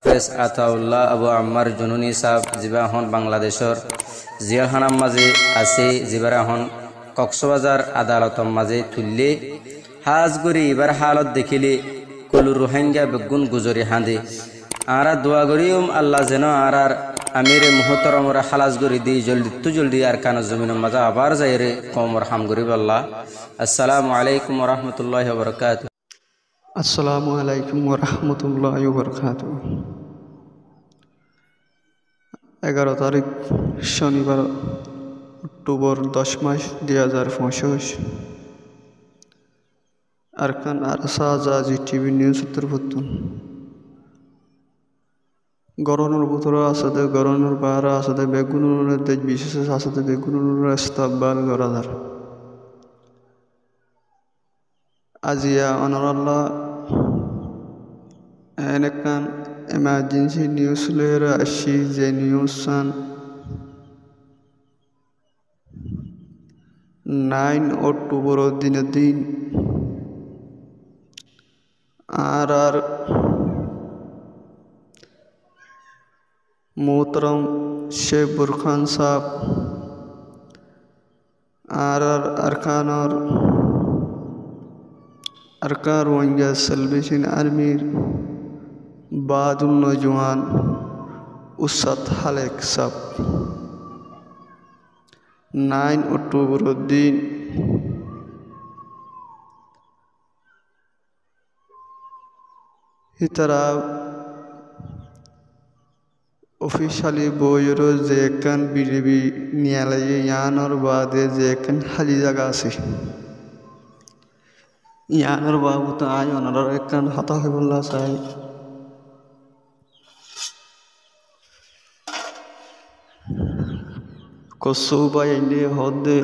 হাফেজ আতাউল্লাহ আবু আম্মার জুনুনি সাহেব যিবা এখন বাংলাদেশর জিয়াখানার মাঝে আছে, যিবাৰ এখন কক্সবাজার আদালতর মাঝে তুললে হাজ করি এবার হালত দেখিলে কলু রোহিঙ্গা বেগুন গুজরি হাঁদে আরা দোয়া করিম আল্লাহ যেন আর আমিরে মুহতরমরা খালাস করি দিই জলদি আর কান জমিনের মাঝে আবার যাই রে কমর হাম করিব আল্লাহ। আসসালামু আলাইকুম ওরহমতুল্লাহি ওয়া বারাকাতুহু। আসসালামু আলাইকুম ওরহমতুল্লাহি ওয়া বারাকাতুহু। 11 তারিখ শনিবার, অক্টোবর 10 মাস 2025। আরকান আরসা জাজি টিভি নিউজ উত্তরপত্তন। গরনের ভিতরে আসতে গরনের বাহারা আসতে বেগুনের দেশ বিশেষ আসতে বেগুনের ইস্তাকবাল গরাদার আজিয়া অনারাল্লাহ এনেকান এমার্জেন্সি নিউজ লের আসি যে নিউজ সান 9 অক্টোবর দিনের দিন আর मोहतरम शेख बुरखान साहब अरकान रोहिंग्या सल्वेशन आर्मीर बादुल नौजवान उसत हालेक साहब 9 अक्टूबर दिन हितरा ऑफिशियली बोयरो जेकन बीडीबी न्यायालय यानर बादे जेकन खाली जगह से यानर बाबू तो आय अनर एकन हता होबल्ला साई कोसोबा इंडे होदे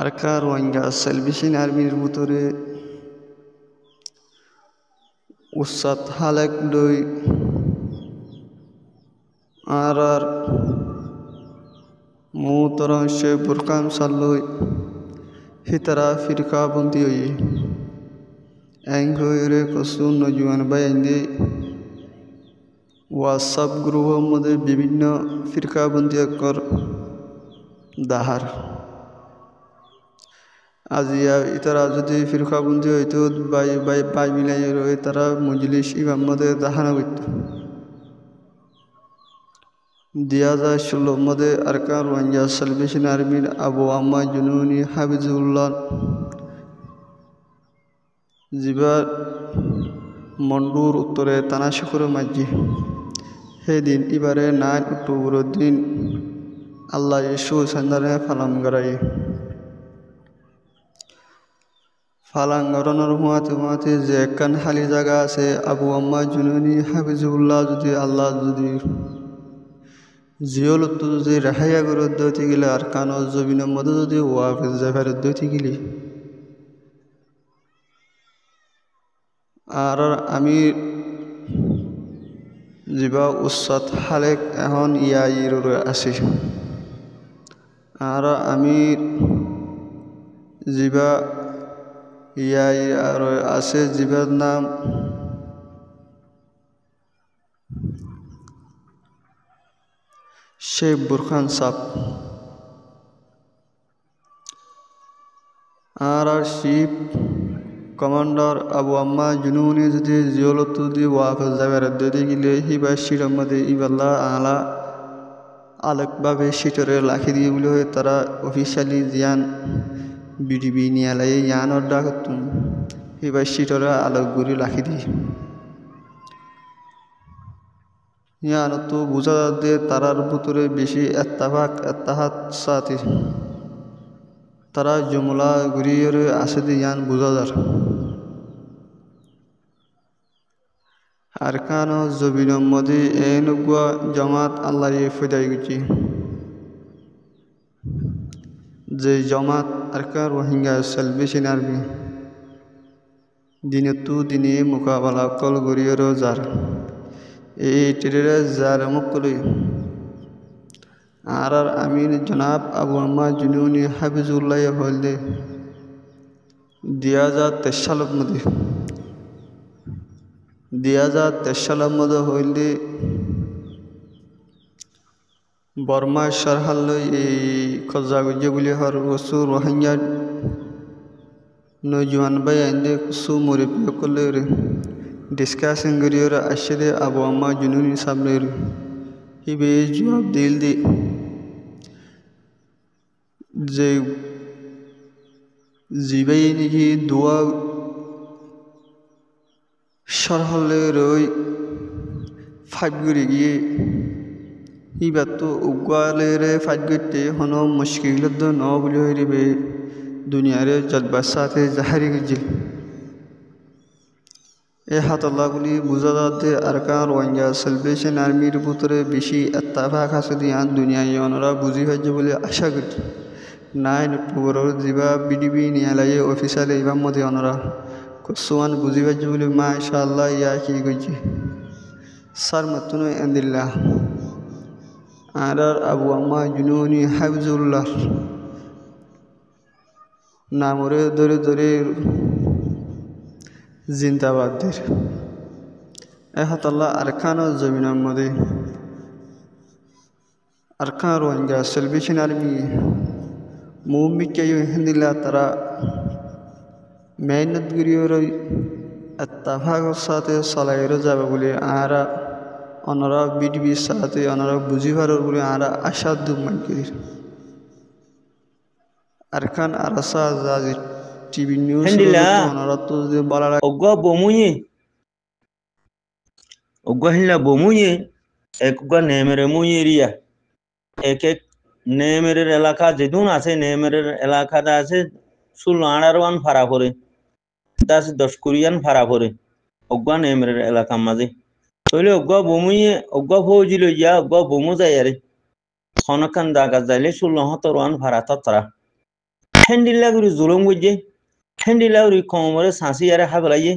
अरकार रोहिंग्या सल्वेशन आर्मीर ভিতরে উসাত হালেক লই আর মোহতরম শেখ বুরখান সাল্লই হিতরা ফিরকা বন্দি হই এঙ্গরে কসু নজওয়ান বাইন্দে হোয়াটসঅ্যাপ গ্রুপের মধ্যে বিভিন্ন ফিরকা বন্দি কর দাহার আজিয়া ইতারা যদি ফিরকা বন্দি হইতো বাই মিলাই রয়ে তারা মজলিস ইমাম মধ্যে দাহানা করত 2016 মধ্যে আরকান রোহিঙ্গা সালভেশন আর্মির আবু আম্মা জুনুনি হাফিজুল্লাহ জিবার মন্ডুর উত্তরে তানাশকর মাঝি সেদিন এবারে 9 অক্টোবর দিন আল্লাহ ইসু সন্ধানে ফালাঙ্গরণের হুয়াতে যে একখান খালি জায়গা আছে আবু আম্মা জুনুনি হাফিজুল্লাহ যদি আল্লাহ যদি জিয়লত যদি রেহাইয়া করে দইতে গেলে আর কানো জমিনের মধ্যে যদি ওয়াফেজ জাফার দইতে গেলি আর আমি যিবা উচ্চত হালেক এখন ইয়াইর আছি আর আমি যিবা ইয়াই আর আছে যিবার নাম शेख बुरखान साहब আর শিপ কমান্ডার আবু আম্মা জুনুনি যদি জিয়লত দি ওয়াফেজ যাবার দদি গিলে হিবা শিরের মধ্যে ইবাল্লা আলা আলোকভাবে শিটরে লাখি দিয়ে বলে তারা অফিসিয়ালি জিয়ান বিডিবি ন্যায়ালয়ে ইয়ানর ডাকতুন হিবা শিটরে আলোক গুরি লাখি দিয়ে ইয়ান তো বোঝা যাচ্ছে তারার ভিতরে বেশি এত্তাহাদ সাথে তারা জুমলা ঘুরিয়ে আসে ইয়ান বোঝা যার আরকান জবিনের মধ্যে এনুগুয়া জমাত আল্লাহ ফিদাই গেছি যে জমাত আরকান রোহিঙ্গা সালভেশন আর্মি দিনে মোকাবেলা কল ঘুরিয়ে যার এই টেরেরা যার মুকলি আর আমির জনাব আবু আম্মা জুনুনি হাফিজুল্লাহ হলদে 2023 সালের মধ্যে 2023 সালের মধ্যে হইলে বর্মা সরহাল্লই এই খজাগুজে বলি হর বস্তু রোহিঙ্গা নৌজওয়ান ভাই আইন্দে কুসু মুরব্বী করলে ডিসকাশন করিয়ে আসলে আবু আম্মা জুনুনি সামনের হিবে জবাব দিল দি যে জিবাই নাকি দোয়া সরহলে রই ফাইভ করে গিয়ে হিবার তো উগালে ফাইভ করতে হন মুশকিল ন বলে হইবে দুনিয়ারে জলবার সাথে জাহারি গিয়ে এ হাতল্লাগুলি বোঝা যাতে আরকান রোহিঙ্গা সেলিব্রেশন আর্মির ভিতরে বেশি এত্তাফাক আছে দিয়ান দুনিয়ায় ওনারা বুঝি হয়েছে বলে আশা করি 9 অক্টোবরের যা বিডিবি নিয়ালায়ে অফিসারে ইমাম মধ্যে ওনারা কুসুয়ান বুঝি হয়েছে বলে মাশাআল্লাহ ইয়া কি গেছে স্যার মতুন আলহামদুলিল্লাহ আর আবু আম্মা জুনুনি হাফিজুল্লাহ নামরে ধরে ধরে জিন্দাবাদের এহাতাল্লাহ আরকান জমিনের মধ্যে আরকান রোহিঙ্গা সেলিব্রেশন আর্মি মুম্বিকে আলহামদুলিল্লাহ তারা মেহনত করিয়ে এত্তাফাকের সাথে চালাইয়ে যাবে বলে আরা ওনারা বিডিবির সাথে ওনারা বুঝি পারার বলে আরা আশাদ্য মান করি আরকান আরাসা জাজি টিভি নিউজ ওনারা তো যে বলা oggo bomunye oggo hilla bomunye ekugga nemere munyeriya ekek nemerer এলাকা যেদুন আছে নেমেরের এলাকাটা আছে 16 আনারওয়ান ফারা করে 10 কোরিয়ান ফারা করে oggo নেমেরের এলাকা মাঝে তইলে oggo bomunye oggo ফৌজি লইয়া oggo bomu যায়ারে খনকান দাগা যাইলে 16 ওয়ান ফারা ততরা হেন্ডিলা গুরি জুলুম গজে হেন্ডিলাউরি কমরে সাঁসি আরে হাবলাইয়ে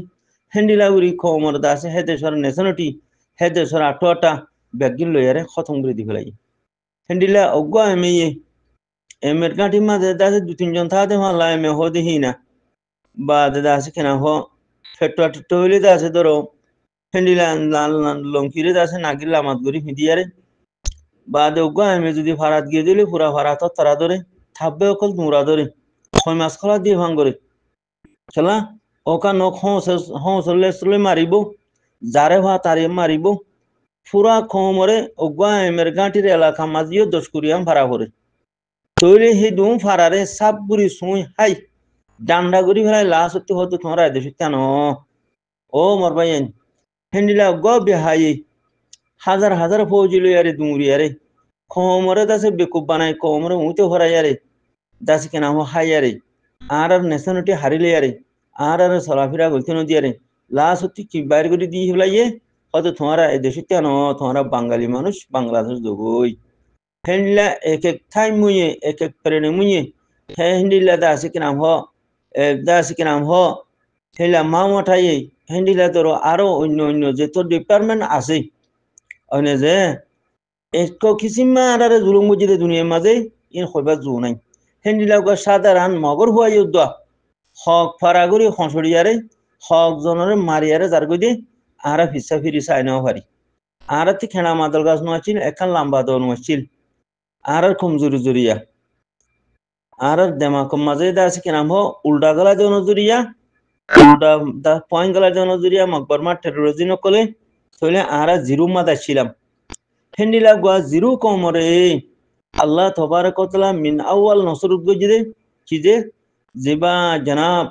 হেন্ডিলাউরি কমর দাসে হেদেশ্বর নেশনটি হেদেশ্বর আটোটা ব্যাগিল লয়ারে খতম করে দি ফেলাই হেন্ডিলা অগ্গ এমেয়ে এমের কাটি মাঝে দাসে 2-3 জন থাকতে মাল্লা এমে হো দেখি না বা দাসে কেনা হো ফেটুয়া টেটো হইলে দাসে ধরো হেন্ডিলা লাল লঙ্কিরে দাসে নাগিল লামাত গরি ফিদিয়ারে বা অগ্গ এমে যদি ফারাত গিয়ে দিলে পুরা ফারাত তারা ধরে থাকবে অকল তোমরা ধরে 6 মাস খলা দিয়ে ভাঙ্গরে খেলা ওকা নখ হলে মারিব যারে ভা তারে মারিব পুরা খমরে অগুয়া এমের গাঁটির এলাকা মাঝিও 10 কোরিয়ান ভাড়া করে তৈলে হে দুম ফারারে সাপ গুড়ি সুই হাই ডান্ডা গুড়ি ফেলাই লাশ হতে হতো তোমরা এদেশ কেন ও মর ভাইয়েন হেন্ডিলা গ বেহাই হাজার হাজার ফৌজি লইয়ারে দুমুরিয়ারে খমরে দাসে বেকুব বানাই কমরে উঁতে ভরাইয়ারে দাসে কেনা হো হাইয়ারে আর নেশনটি হারিলে আরে আর চলাফেরা করতে নদীয়ারে লাশ হচ্ছে কি বাইর করে দিয়ে ফেলাইয়ে হয়তো তোমারা এদেশে কেন তোমরা বাঙালি মানুষ বাংলাদেশ দগই হেন্ডিলা এক এক ঠাই মুয়ে এক এক প্রেরণে মুয়ে হেন্ডিলা দাসে কি নাম হ হেলা মা মঠাই হেন্ডিলা তোর আরো অন্য অন্য যে তোর ডিপার্টমেন্ট আছে অনে যে এক কিসিমা আর জুলুম বুঝিতে দুনিয়ার মাঝে ইন হইবার জো নাই হেন্ডিলাগা সাধারণ মগর হুয়াই উদ্দা হক ফারাগুড়ি হসড়িয়ারে হক জনরে মারিয়ারে যার গই আরা ফিসা ফিরি চাইনাও পারি আর তি খেনা মাদল গাছ নোয়াছিল এখান লাম্বা দো নোয়াছিল আর কমজোরি জুরিয়া আর দেমা কম মাঝে দাসি কেনাম হো উল্টা গলা দেও নজুরিয়া উল্টা দা পয়েন্ট গলা দেও নজুরিয়া মকবর মা টেরোরিজম নকলে তইলে আরা জিরু মাদা ছিলাম হেন্ডিলাগা জিরু কমরে আল্লাহ তবারক ওয়া তাআলা মিন আউয়াল নসরত গজিদে চিজে জিবা জনাব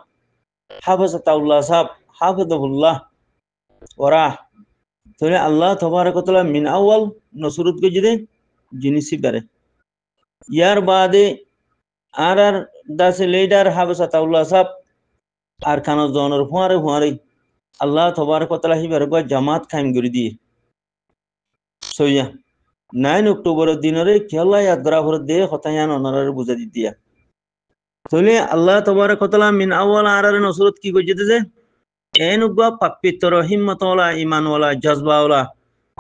হাফিজাতুল্লাহ সাহেব হাফিজাহুল্লাহ ওরা তলে আল্লাহ তবারক ওয়া তাআলা মিন আউয়াল নসরত গজিদে জিনিসি বারে ইয়ার বাদে আর দাসে লিডার হাফিজাতুল্লাহ সাহেব আর কানো জনর ফুয়ারে আল্লাহ তবারক ওয়া তাআলা হিবার গো জামাত কায়েম করে দিয়ে সইয়া 9 অক্টোবরের দিনরে খেলা ইয়াদরা ভর দে হতায়ান অনারে বুঝা দিয়া তলে আল্লাহ তবারক ওয়া তাআলা মিন আউয়াল আরার নসরত কি গজিতে যে এনুগা পাপিত্র হিম্মতওয়ালা ঈমানওয়ালা জজবাওয়ালা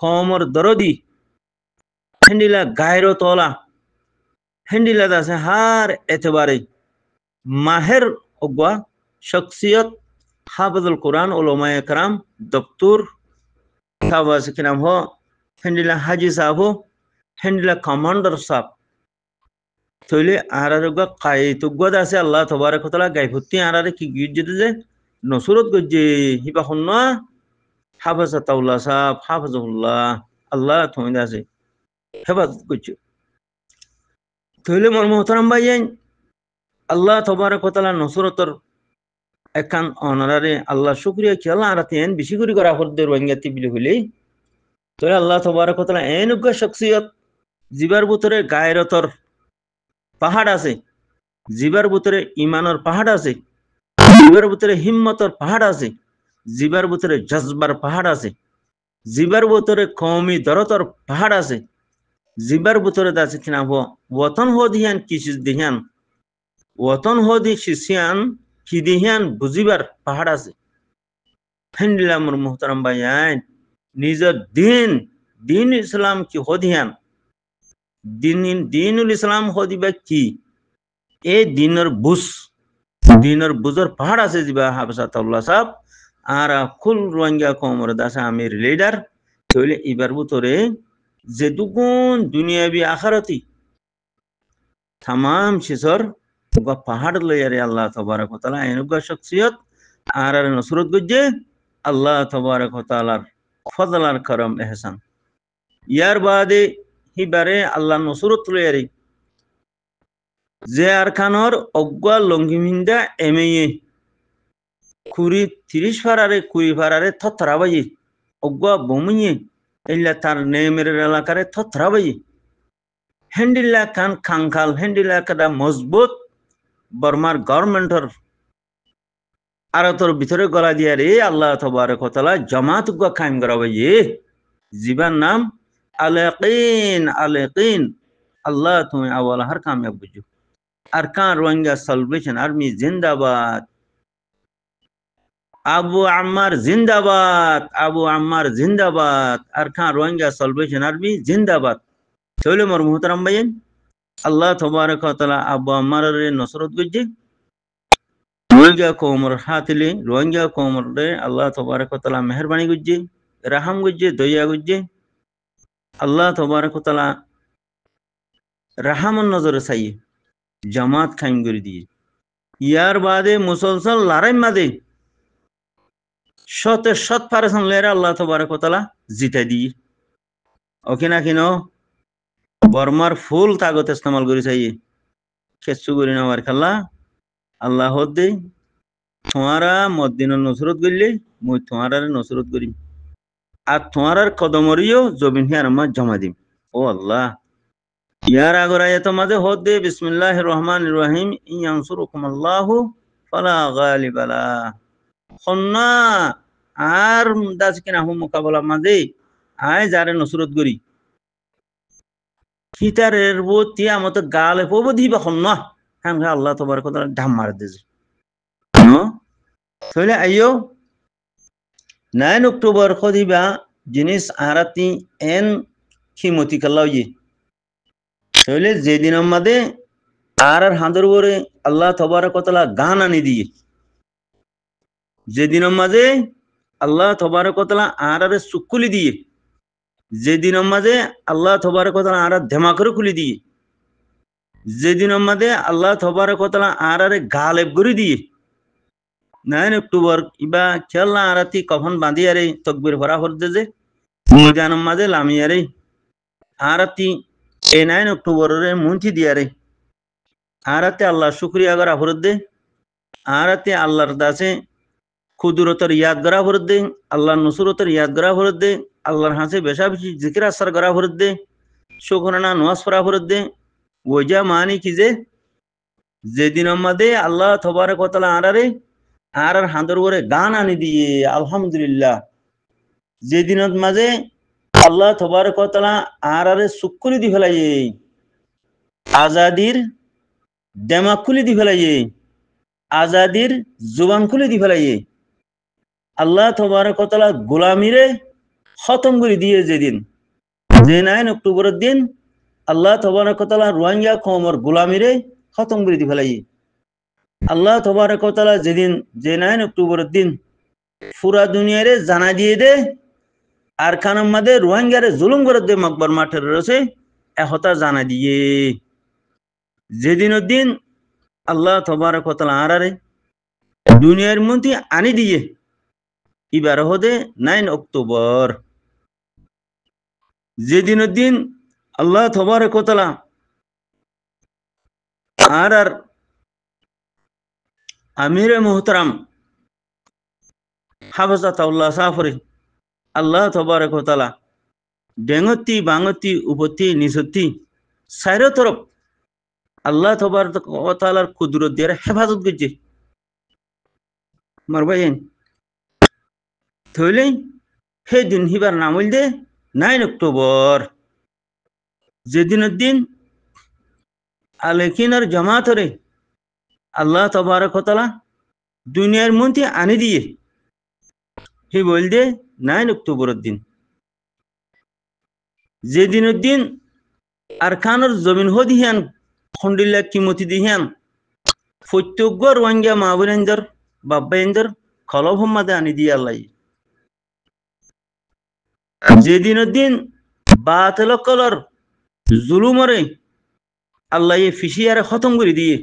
কমর দরদি হেন্ডিলা গায়রতওয়ালা হেন্ডিলা দাসে হার এতবারে মাহের ওগা শখসিয়ত হাফিজুল কুরআন উলামায়ে کرام দক্তর সাব আছে কি নাম হো হেন্ডিলা হাজি সাহেব হো হেন্ডিলা কমান্ডার সাহেব তৈলে আরারগা কাই তুগদ আছে আল্লাহ তবারক তাআলা গাইফুতি আরারে কি গিজতে যে নসরত গজ্জে হিবা হন্না হাফাজাতাল্লাহ সাহেব হাফাজুল্লাহ আল্লাহ তুমি আছে হেফাজত গজ্জে তৈলে মোর মোহতারাম ভাইয়ান আল্লাহ তবারক তাআলা নসরতর একান অনারে আল্লাহ শুকরিয়া কি আল্লাহ আরাতেন বেশি করে করা হরদের ওয়াঙ্গাতি বিলি হইলে তবে আল্লাহ তবারক তাআলা এনুগ্য শখসিয়ত জিবার ভিতরে গায়রতর পাহাড় আছে জিবার ভিতরে ইমানের পাহাড় আছে জিবার ভিতরে হিম্মতর পাহাড় আছে জিবার ভিতরে জজবার পাহাড় আছে জিবার ভিতরে কওমি দরতর পাহাড় আছে জিবার ভিতরে আছে কিনা ওতন হদিয়ান কিসিস দিহান ওতন হদি শিশিয়ান কি দিহান বুঝিবার পাহাড় আছে হেন্ডিলামর মোহতারাম ভাইয়ান নিজের দিন ইসলাম কি হদিয়ান দিনুল ইসলাম হদিবা কি এ দিনের বুজর পাহাড় আছে জিবা হাফসাতুল্লাহ সাহেব আর খুল রোহিঙ্গা কমর দাসা আমির লিডার তইলে ইবার ভিতরে যে দুগুণ দুনিয়াবি আখারতি তাম শিসর পাহাড় লইয়ারে আল্লাহ তবারক ওয়া তাআলা এনুগা শখসিয়ত আর নসরত গজ্জে আল্লাহ তবারক ওয়া তাআলার ফজল আর করম এহসান ইয়ার বাদে হিবারে আল্লাহ নসরত লইয়ারে যে আর খানর অজ্ঞা লঙ্গিমিন্দা এমেয়ে কুড়ি 30 ফারারে 20 ফারারে থথরাবাই অজ্ঞা বমিয়ে ইল্লা তার নেমের এলাকারে থথরাবাই হেন্ডিল্লা খান খাঙ্কাল হেন্ডিল্লা কাদা মজবুত বর্মার গভর্নমেন্টর আরতর ভিতরে গলা দিয়া রে আল্লাহ তবারক ওয়া তাআলা জামাত গা কায়েম করাবাই জীবন নাম আলাকিন আল্লাহ তুমি আওয়াল হার কামিয়াব বুঝো আরকান রোহিঙ্গা সালভেশন আর্মি জিন্দাবাদ আবু আম্মার জিন্দাবাদ আরকান রোহিঙ্গা সালভেশন আর্মি জিন্দাবাদ চলে মোর মোহতারাম ভাইয়েন আল্লাহ তবারক ওয়া তাআলা আবু আম্মারের নসরত গজ্জে রোহিঙ্গা কওমর হাতিলে রোহিঙ্গা কওমর রে আল্লাহ তবারক ওয়া তাআলা মেহেরবানি গজ্জে রাহম গজ্জে দয়া গজ্জে আল্লাহ তবারক ওয়া তাআলা রাহমান নজরে চাইয়ে জামাত খাইম করে দিয়ে ইয়ার বাদে মুসলসল লড়াই মাদে শত পারসন লেরা আল্লাহ তবারক ওয়া তাআলা জিতা দিয়ে ওকে না কিনো বর্মার ফুল তাগত ইস্তেমাল করে চাইয়ে কেসু করে নেওয়ার খাল্লা আল্লাহ দে তোমারা মদিনার নসরত করলে মই তোমার নসরত করি আর তোমার কদমরিও জমিন হে আর জমা দিম ও আল্লাহ ইয়ার আগর আয়াতের মাঝে হদ দে বিসমিল্লাহির রহমানির রহিম ইয়ানসুরুকুম আল্লাহু ফালা গালিবা লা খন্না আর দাস কিনা হু মোকাবেলা মাঝে আয় যারে নসরত করি খিতারের বতি আমত গালে পবো দিবা খন্না হাম আল্লাহ তবারক ওয়া তাআলা ধাম মার দেছে তাহলে আইও 9 অক্টোবর খদিবা জিনিস আরাতি এন খিমতি কাল্লাউজি তাহলে যেদিন আমাদের আর হাঁদর বরে আল্লাহ তবারক ওয়া তাআলা গান আনি দিয়ে যেদিন মাঝে আল্লাহ তবারক ওয়া তাআলা আর সুকুলি দিয়ে যেদিন মাঝে আল্লাহ তবারক ওয়া তাআলা আর ধমাকরে খুলি দিয়ে যেদিন মাঝে আল্লাহ তবারক ওয়া তাআলা আর গালেব করে দিয়ে 9 অক্টোবর ইবা খেলা আরাতি কখন বাঁধিয়ারে তকবীর ভরা হরদে যে ময়দানের মাঝে লামিয়ারে আরাতি এই 9 অক্টোবরের মুন্থি দিয়ারে আরাতে আল্লাহ শুকরিয়া করা হরদে আরাতে আল্লাহর দাসে কুদরতর ইয়াদ করা হরদে আল্লাহর নসরতর ইয়াদ করা হরদে আল্লাহর হাসে বেশা বেশি জিকির আসর করা হরদে শুকরানা নওয়াজ পড়া হরদে ওজা মানি কি যেদিন আমাদের আল্লাহ তবারক ওয়া তাআলা আর হাঁদর করে গান আনি দিয়ে আলহামদুলিল্লাহ যেদিনত মাঝে আল্লাহ তবারক ওয়া তাআলা আর সুকুরি দি ফেলাইয়ে আজাদির দেমা খুলি দি ফেলাইয়ে আজাদির জুবান খুলি দি ফেলাইয়ে আল্লাহ তবারক ওয়া তাআলা গোলামিরে খতম করে দিয়ে যেদিন যে 9 অক্টোবরের দিন আল্লাহ তবারক ওয়া তাআলা রোহিঙ্গা কওমর গোলামিরে খতম করে দি ফেলাইয়ে আল্লাহ তবারক ওয়া তাআলা যেদিন যে 9 অক্টোবরের দিন পুরা দুনিয়ারে জানা দিয়ে দে আর খানের মধ্যে রোহিঙ্গারে জুলুম করে দিয়ে মকবর মাঠের রয়েছে একথা জানা দিয়ে যেদিনের দিন আল্লাহ তবারক ওয়া তাআলা আরারে দুনিয়ার মধ্যে আনি দিয়ে এবার হতে 9 অক্টোবর যেদিনের দিন আল্লাহ তবারক ওয়া তাআলা আর আমিরে মোহতারাম হাফেজাতুল্লাহ সাফরি আল্লাহ তবারক ওয়া তাআলা ডেঙ্গতি বাঙতি উপতি নিসতি চাইর তরফ আল্লাহ তবারক ওয়া তাআলার কুদরত দিয়ে হেফাজত করছে মারবাইন থইলে সেই দিন হিবার নাম হইল দে 9 অক্টোবর যেদিনের দিন আলেকিনার জামাতরে আল্লাহ তবারক ওয়া তাআলা দুনিয়ার মধ্যে আনি দিয়ে হি বল দে 9 অক্টোবরের দিন যেদিনের দিন আর খানোর জমিন হদিহান খন্ডিল্লা কিমতি দিহান প্রত্যেক রোহিঙ্গা মা বোনেন্দর বাব্বাইন্দর খলব মাদে আনি দিয়ে আল্লাহ যেদিনের দিন বাতিল কলর জুলুমরে আল্লাহ ফিসিয়ারে খতম করে দিয়ে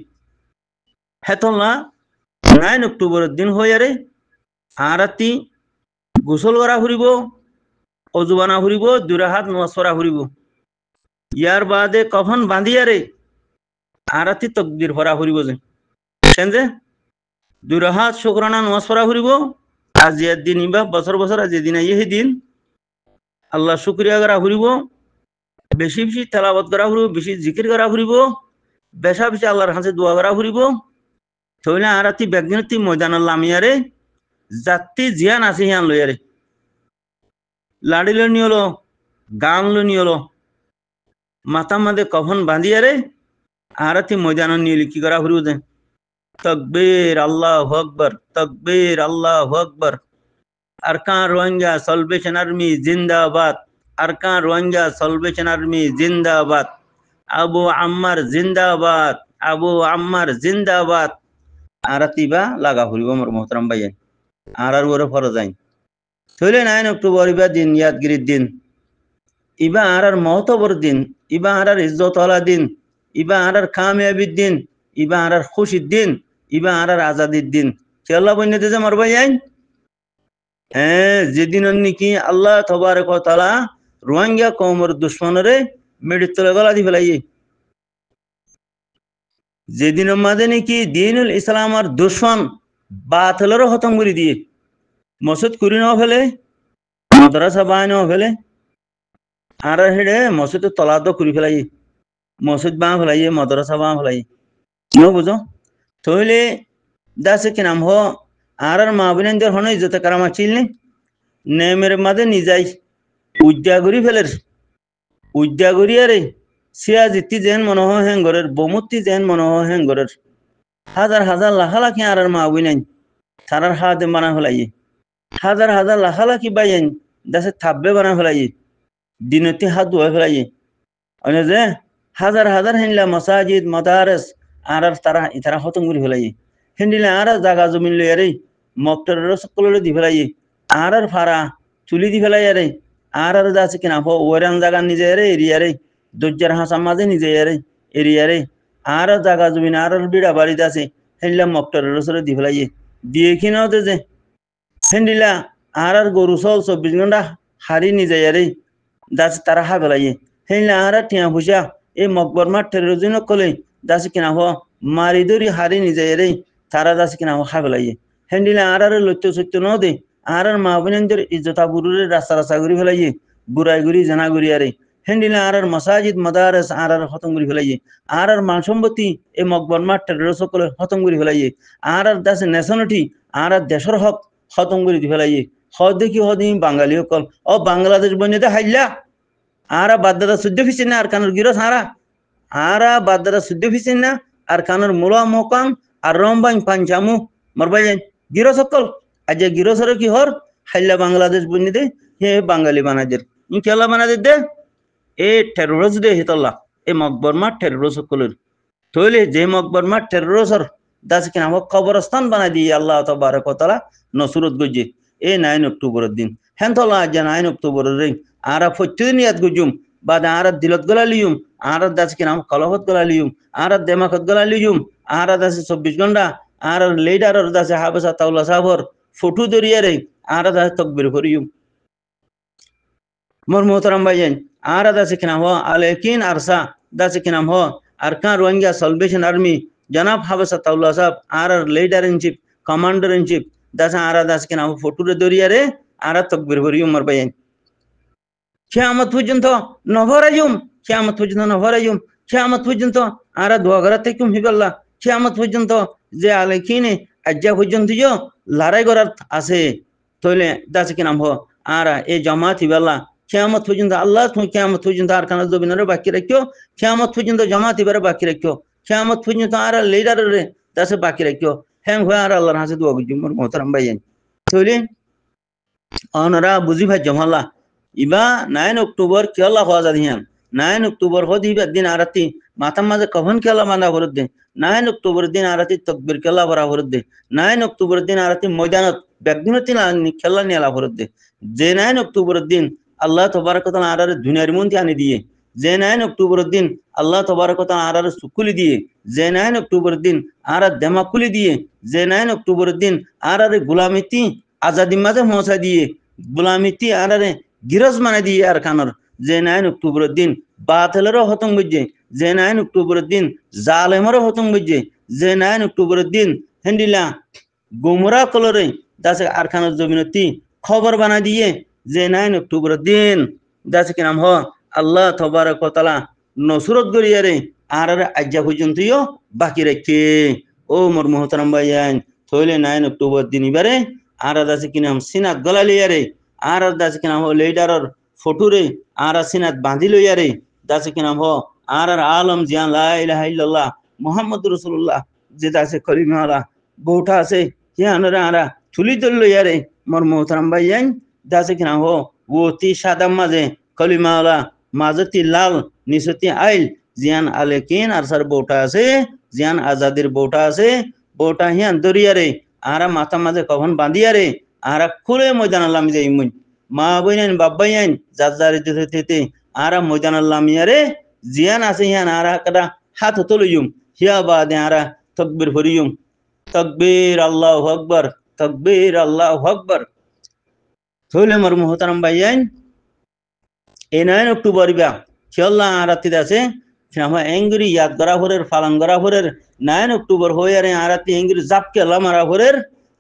হেতল্লা 9 অক্টোবরের দিন হইয়ারে আরাতি গোসল করা ফুরিব অজুবানা ফুরিব দুরা হাত নামাজ পড়া ফুরিব ইয়ার বাদে কফন বাঁধিয়ারে আরাতি তকবীর পড়া ফুরিব যে সেনজে দুরা হাত শুকরানা নামাজ পড়া ফুরিব আজিয়ার দিন ইবা বছর বছর আজি দিন আইয়ে দিন আল্লাহ শুকরিয়া করা ফুরিব বেশি বেশি তেলাওয়াত করা ফুরিব বেশি জিকির করা ফুরিব বেশা বেশি আল্লাহর কাছে দোয়া করা ফুরিব তইলে আরাতি বেগনতি ময়দানের লামিয়ারে জাতি জিয়ান আছে হিয়ান লইয়ারে লাড়িল নিয়লো গান লো নিয়লো মাথা মাদে কফন বাঁধিয়ারে আরাতি ময়দান নিয়ে কি করা ফুরিব যে তকবীর আল্লাহু আকবার তকবীর আল্লাহু আকবার আরকান রোহিঙ্গা সালভেশন আর্মি জিন্দাবাদ আরকান রোহিঙ্গা সালভেশন আর্মি জিন্দাবাদ আবু আম্মার জিন্দাবাদ আবু আম্মার জিন্দাবাদ আরাতিবা লাগা ফুরিব মোর মোহতারাম ভাইয়া আর ওরে ফরজ আইন থইলে 9 অক্টোবর ইবা দিন ইয়াদগিরির দিন ইবা আর মহতবর দিন ইবা আর ইজ্জত ওয়ালা দিন ইবা আর কামিয়াবির দিন ইবা আর খুশির দিন ইবা আর আজাদির দিন কে আল্লাহ বইনে দিয়েছে মোর ভাই আইন হ্যাঁ যেদিন নাকি আল্লাহ তবারক ওয়া তাআলা রোহিঙ্গা কওমের দুশমনরে মেডিতলে গলা দি ফেলাইয়ে যেদিন মাঝে নাকি দ্বীনুল ইসলামের দুশমন বাতিলের খতম করে দিয়ে মসজিদ করি নাও ফেলে মাদ্রাসা বানাই নাও ফেলে আর হেডে মসজিদ তলাদ করি ফেলাই মসজিদ বাঁ ফেলাই মাদ্রাসা বাঁ ফেলাই কেউ বুঝো তইলে দাসে কি নাম হো আর মা বোনেদের হন ইজ্জত কারামা চিলনি নেমের মাঝে নিজাই উদ্যাগুড়ি ফেলের উদ্যাগুড়ি আরে সিয়া জিতি যেন মনে হয় হেঙ্গরের বমুত্তি যেন মনে হয় হেঙ্গরের হাজার হাজার লাখা লাখি আর মা বোনাই তারার হাতে বানা ফেলাই হাজার হাজার লাখা লাখি বাইন দাসে থাব্বে বানা ফেলাই দিনতি হাত ধোয়া ফেলাই অনে যে হাজার হাজার হেনলা মসাজিদ মাদারেস আর তারা ইতারা খতম করে ফেলাই হেন্ডিলে আর জাগা জমিন লই আরে মক্তর সকলে দি ফেলাই আর ফারা চুলি দি ফেলাই আরে আর যাচ্ছে কিনা ওরান জাগা নিজে আরে এরিয়ারে দজ্জার হাসা মাঝে নিজে আরে এরিয়ারে আর জাগা জমিন আর বিড়া বাড়িতে আছে হেনলা মক্তর রসরে দি ফেলাই দিয়ে কিনাও যে হেন্ডিলা আর গরু চল 24 ঘন্টা হারি নিজে আরে দাসে তারা হা ফেলাই হেনলা আর টিয়া পয়সা এই মকবর মাঠ টেরোরিজম কলে দাসে কিনা মারি দরি হারি নিজে আরে তারা দাসে কিনা হা ফেলাই হেন্ডিলা আর লত্য সত্য ন দে আর মা বোনেদের ইজ্জতা বুরুরে রাস্তা রাস্তা ঘুরি ফেলাই বুড়াই ঘুরি জানা ঘুরি আরে হেন্ডিলা আর মসাজিদ মাদারেস আর খতম করে ফেলাই আর মাল সম্পত্তি এই মকবর মাঠ টেরোরিজম সকলে খতম করে ফেলাই আর দাসে নেশনটি আর দেশের হক খতম করে দি ফেলাই হদ দেখি হদি বাঙালি সকল ও বাংলাদেশ বনিতে হাইলা আর বাদদাদা শুদ্ধ ফিসেন না আর কানোর গিরো সারা আর বাদদাদা শুদ্ধ ফিসেন না আর কানোর মুলা মোকাম আর রমবাং পাঞ্চামু মরবাই গিরো সকল আজ গিরো সর কি হর হাইলা বাংলাদেশ বনিতে হে বাঙালি বানাদের ই কেলা বানাদের দে এ টেরোরিস্ট দে হিতল্লা এ মকবর মাঠ টেরোরিস্ট সকলের তইলে যে মকবর মাঠ টেরোরিস্টর দাস কিনা কবরস্থান বানাই দিয়ে আল্লাহ তাবারক ওয়া তাআলা নসরত গজে এই 9 অক্টোবরের দিন হেনতলা আজ 9 অক্টোবর রে আরা ফত্যুনিয়াত গুজুম বাদ আরা দিলত গলালিয়ুম আরা দাস কিনাম কলহত গলালিয়ুম আরা দেমাকত গলালিয়ুম আরা দাস 24 ঘন্টা আরা লিডারর দাস হাবাসা তাওলা সাবর ফটো দরিয়ারে আরা দাস তকবির করিয়ুম মোর মোহতারাম ভাইজান আরা দাস কিনাম হ আলেকিন আরসা দাস কিনাম হ আরকান রোহিঙ্গা সালভেশন আর্মি জনাব হাবাসা তাওলা সাহেব আরা leader in chief commander in chief দাস আরা দাস কিনাম ফটো দরিয়ারে আরা তকবির করিয়ুম মোর ভাইজান কিয়ামত পর্যন্ত নভরাইম কিয়ামত পর্যন্ত নভরাইম কিয়ামত পর্যন্ত আরা দোয়া করা থেকুম হিবাল্লাহ কিয়ামত পর্যন্ত যে আলেকিনে আজ্জা পর্যন্ত যে লড়াই করার আছে তইলে দাস কি নাম হ আরা এই জামাত হিবাল্লাহ কিয়ামত পর্যন্ত আল্লাহ তুমি কিয়ামত পর্যন্ত আর কানা জবিনরে বাকি রাখিও কিয়ামত পর্যন্ত জামাত হিবারে বাকি রাখিও কিয়ামত পর্যন্ত আরা লিডাররে দাসে বাকি রাখিও হ্যাং হয়ে আর আল্লাহর হাতে দোয়া করছি মোর মোহতারাম ভাইজান তইলে অনরা বুঝি ভাই জমাল্লাহ ইবা 9 অক্টোবর কেলা হওয়া যাদিয়ান 9 অক্টোবর হদি দিন আরতি মাতাম মাঝে কখন কেলা বাঁধা ভরত দে 9 অক্টোবর দিন আরতি তকবির কেলা ভরা ভরত দে 9 অক্টোবর দিন আরতি ময়দানত ব্যাগদিনতি খেলা নিয়ালা ভরত দে যে 9 অক্টোবর দিন আল্লাহ তবারক ওয়া তাআলা আরারে দুনিয়ার মধ্যে আনি দিয়ে যে 9 অক্টোবর দিন আল্লাহ তবারক ওয়া তাআলা আরারে সুকুলি দিয়ে যে 9 অক্টোবর দিন আরা দেমাকুলি দিয়ে যে 9 অক্টোবর দিন আরারে গোলামিতি আজাদি মাঝে মহসা দিয়ে গোলামিতি আরারে গিরজ মানে দিয়ে আর কানর যে 9 অক্টোবর দিন বাতিলেরও হতং বুঝে যে 9 অক্টোবর দিন জালেমেরও হতং বুঝে যে 9 অক্টোবর দিন হেন্ডিলা গোমরা কলরে দাসে আর খানের জমিনতি খবর বানা দিয়ে যে 9 অক্টোবর দিন দাসে কি নাম হ আল্লাহ তবারক ওয়া তাআলা নসরত গরিয়ারে আর আজ্জা পর্যন্তও বাকি রাখে ও মোর মোহতারাম ভাইয়ান থইলে 9 অক্টোবর দিন ইবারে আর দাসে কি নাম সিনাত গলালিয়ারে আর দাস কি নাম হো লিডারর ফটোরে আর সিনাত বাঁধি লইয়ারে দাস কি নাম হো আর আলম জিয়ান লা ইলাহা ইল্লাল্লাহ মুহাম্মদুর রাসূলুল্লাহ যে দাসে কলিমাওয়ালা বউটা আছে হিয়ানরে আরা থুলি দল লইয়ারে মোর মোহতারাম ভাইয়ান দাস কি নাম হো ওতি সাদাম মাঝে কলিমাওয়ালা মাঝতি লাল নিসতি আইল জিয়ান আলেকিন আর সার বউটা আছে জিয়ান আজাদির বউটা আছে বউটা হিয়ান দরিয়ারে আরা মাথা মাঝে কখন বাঁধিয়ারে আরা খুলে ময়দান আল্লামি যাই মুই মা বইনাইন বাব্বাইন জাজারি দিতে আরা ময়দান আল্লামিয়ারে জিয়ান আছে হিয়ান আরা কাটা হাত তুলিয়ুম হিয়া বাদে আরা তাকবীর করিয়ুম তাকবীর আল্লাহু আকবার তাকবীর আল্লাহু আকবার থইলে মোর মুহতারাম ভাইয়ান এই 9 অক্টোবর বা খেলা আরাতি আছে আমরা এঙ্গরি ইয়াদ করা হরের পালন করা হরের 9 অক্টোবর হইয়ারে আরাতি এঙ্গরি জাপকে লামারা হরের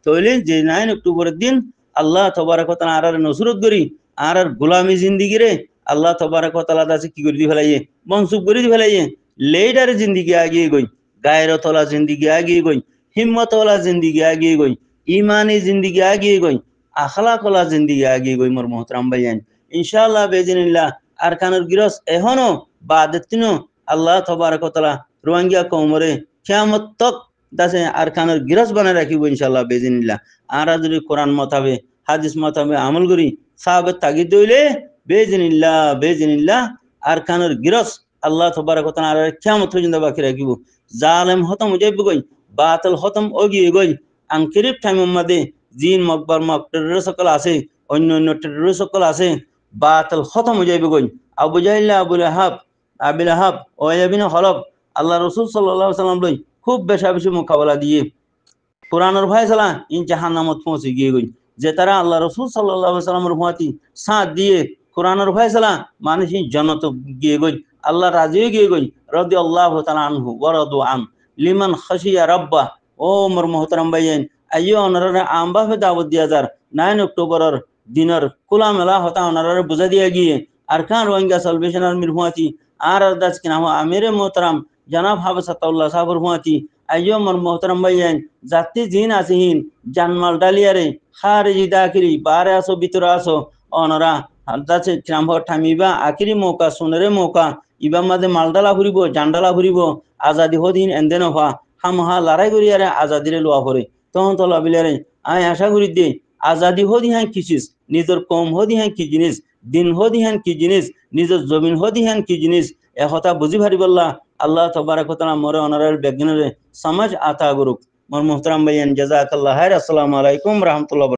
তইলে যে 9 অক্টোবরের দিন আল্লাহ তবারক ওয়া তাআলা আরার নসরত করি আরার গোলামি জিন্দেগি রে আল্লাহ তবারক ওয়া তাআলা দাসে কি করে দি ফেলাইয়ে মনসুব করে দি ফেলাইয়ে লেডার জিন্দেগি আগিয়ে গই গায়রতওয়ালা জিন্দেগি আগিয়ে গই হিম্মতওয়ালা জিন্দেগি আগিয়ে গই ঈমানি জিন্দেগি আগিয়ে গই আখলাকওয়ালা জিন্দেগি আগিয়ে গই মোর মুহতারাম ভাইয়ান ইনশাআল্লাহ বেজিনিল্লাহ আরকানুল গিরস এখনো বাদতিনো আল্লাহ তবারক ওয়া তাআলা রোহিঙ্গা কওমরে কিয়ামত তক দাসে আরকানুল গিরস বানায় রাখিব ইনশাআল্লাহ বেজিনিল্লাহ আর যদি কোরআন মতাবে হাদিস মতাবে আমল করি সাহাবের তাগিদ হইলে বেজিনিল্লাহ আরকানুল গিরস আল্লাহ তবারক ওয়া তাআলা কিয়ামত পর্যন্ত বাকি রাখিব জালেম খতম হয়ে যাবে গই বাতিল খতম ওগিয়ে গই আনকিরিব টাইমের মধ্যে জিন মকবর টেরর সকল আছে অন্য টেরর সকল আছে বাতিল খতম হয়ে যাবে গই আবু জাহিল আবুল আহাব ওয়াবিন হলব আল্লাহ রাসূল সাল্লাল্লাহু আলাইহি ওয়াসাল্লাম লই খুব বেশি মোকাবেলা দিয়ে কোরআনের ফয়সালা ইন জাহান্নামত পৌঁছে গিয়ে গই যে তারা আল্লাহ রাসূল সাল্লাল্লাহু আলাইহি ওয়াসাল্লামের হুয়াতি সাথ দিয়ে কোরআনের ফয়সালা মানুষ জান্নাত গিয়ে গই আল্লাহ রাজি হয়ে গিয়ে গই রাদিয়াল্লাহু তাআলা আনহু ওয়া রাদু আন লিমান খাশিয়া রাব্বা ও মোর মুহতারাম ভাইয়ান আইয়ো ওনারা আমভাবে দাওয়াত দিয়া যার 9 অক্টোবরের দিনের খোলা মেলা হতা ওনারা বুঝা দিয়া গিয়ে আরকান রোহিঙ্গা সালভেশন আর্মির হুয়াতি আর দাস কি নাম আমিরে মোহতারাম জনাব হাফেজ আতাউল্লাহ সাহেবের হুয়াতি আইয়ো মোর মুহতারাম ভাইয়ান জাতি জিন আসিহিন জানমাল ডালিয়ারে খারিজি দাখিরি বারে আসো ভিতরে আসো ওনারা দাসে নাম ঠামিবা আখিরি মৌকা সোনারে মৌকা ইবা মাঝে মালডালা ফুরিব জান্ডালা ফুরিব আজাদি হদিন এন্দেন হওয়া হামহা লড়াই করিয়ারে আজাদিরে লোয়া পড়ে তখন তো লাবিলারে আয় আশা করি দে আজাদি হদি হ্যাঁ কিছিস নিজের কম হদি হ্যাঁ কি জিনিস দিন হদি হ্যাঁ কি জিনিস নিজের জমিন হদি হ্যাঁ কি জিনিস একথা বুঝি ভারি বললা আল্লাহ তবারক ওয়া তাআলা মরে অনারের বেগনরে সমাজ আতা গুরুক মোর মুহতারাম ভাইয়ান জাযাকাল্লাহ খাইর আসসালামু আলাইকুম রাহমাতুল্লাহ।